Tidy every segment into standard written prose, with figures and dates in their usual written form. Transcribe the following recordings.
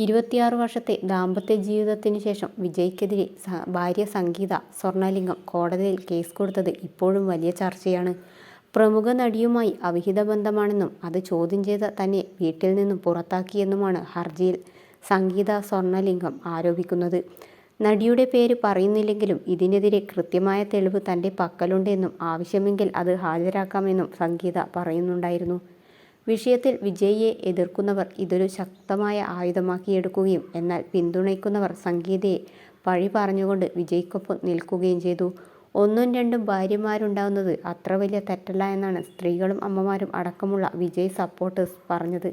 26 വർഷത്തെ ദാമ്പത്യ ജീവിതത്തിന് ശേഷം വിജയ്ക്കെതിരെ ഭാര്യ സംഗീത സ്വർണലിംഗം കോടതിയിൽ കേസ് കൊടുത്തത് ഇപ്പോഴും വലിയ ചർച്ചയാണ്. പ്രമുഖ നടിയുമായി അവിഹിത ബന്ധമാണെന്നും അത് ചോദ്യം ചെയ്ത തന്നെ വീട്ടിൽ നിന്നും പുറത്താക്കിയെന്നുമാണ് ഹർജിയിൽ സംഗീത സ്വർണലിംഗം ആരോപിക്കുന്നത്. നടിയുടെ പേര് പറയുന്നില്ലെങ്കിലും ഇതിനെതിരെ കൃത്യമായ തെളിവ് തൻ്റെ പക്കലുണ്ടെന്നും ആവശ്യമെങ്കിൽ അത് ഹാജരാക്കാമെന്നും സംഗീത പറയുന്നുണ്ടായിരുന്നു. വിഷയത്തിൽ വിജയിയെ എതിർക്കുന്നവർ ഇതൊരു ശക്തമായ ആയുധമാക്കിയെടുക്കുകയും എന്നാൽ പിന്തുണയ്ക്കുന്നവർ സംഗീതയെ പഴി പറഞ്ഞുകൊണ്ട് വിജയ്ക്കൊപ്പം നിൽക്കുകയും ചെയ്തു. ഒന്നും രണ്ടും ഭാര്യമാരുണ്ടാവുന്നത് അത്ര വലിയ തെറ്റല്ല എന്നാണ് സ്ത്രീകളും അമ്മമാരും അടക്കമുള്ള വിജയ് സപ്പോർട്ടേഴ്സ് പറഞ്ഞത്.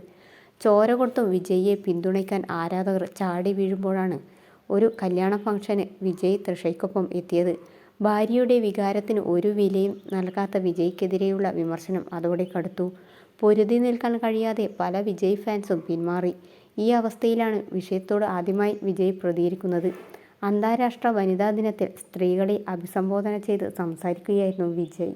ചോര കൊടുത്തും വിജയിയെ പിന്തുണയ്ക്കാൻ ആരാധകർ ചാടി വീഴുമ്പോഴാണ് ഒരു കല്യാണ ഫംഗ്ഷന് വിജയ് തൃഷയ്ക്കൊപ്പം എത്തിയത്. ഭാര്യയുടെ വികാരത്തിന് ഒരു വിലയും നൽകാത്ത വിജയ്ക്കെതിരെയുള്ള വിമർശനം അതോടെ കടുത്തു. പൊരുതി നിൽക്കാൻ കഴിയാതെ പല വിജയ് ഫാൻസും പിന്മാറി. ഈ അവസ്ഥയിലാണ് വിഷയത്തോട് ആദ്യമായി വിജയ് പ്രതികരിക്കുന്നത്. അന്താരാഷ്ട്ര വനിതാ ദിനത്തിൽ സ്ത്രീകളെ അഭിസംബോധന ചെയ്ത് സംസാരിക്കുകയായിരുന്നു വിജയ്.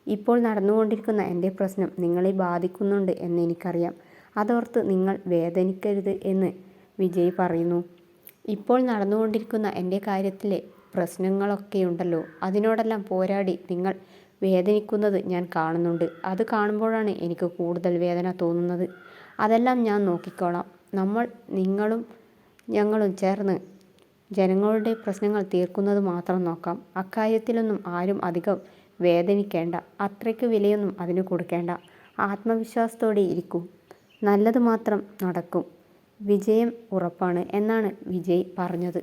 ഇപ്പോൾ നടന്നുകൊണ്ടിരിക്കുന്ന എൻ്റെ പ്രശ്നം നിങ്ങളെ ബാധിക്കുന്നുണ്ട് എന്നെനിക്കറിയാം. അതോർത്ത് നിങ്ങൾ വേദനിക്കരുത് എന്ന് വിജയ് പറയുന്നു. ഇപ്പോൾ നടന്നുകൊണ്ടിരിക്കുന്ന എൻ്റെ കാര്യത്തിലെ പ്രശ്നങ്ങളൊക്കെയുണ്ടല്ലോ, അതിനോടെല്ലാം പോരാടി നിങ്ങൾ വേദനിക്കുന്നത് ഞാൻ കാണുന്നുണ്ട്. അത് കാണുമ്പോഴാണ് എനിക്ക് കൂടുതൽ വേദന തോന്നുന്നത്. അതെല്ലാം ഞാൻ നോക്കിക്കോളാം. നിങ്ങളും ഞങ്ങളും ചേർന്ന് ജനങ്ങളുടെ പ്രശ്നങ്ങൾ തീർക്കുന്നത് മാത്രം നോക്കാം. അക്കാര്യത്തിലൊന്നും ആരും അധികം വേദനിക്കേണ്ട, അത്രയ്ക്ക് വിലയൊന്നും അതിന് കൊടുക്കേണ്ട. ആത്മവിശ്വാസത്തോടെ ഇരിക്കൂ, നല്ലത് മാത്രം നടക്കും, വിജയം ഉറപ്പാണ് എന്നാണ് വിജയ് പറഞ്ഞത്.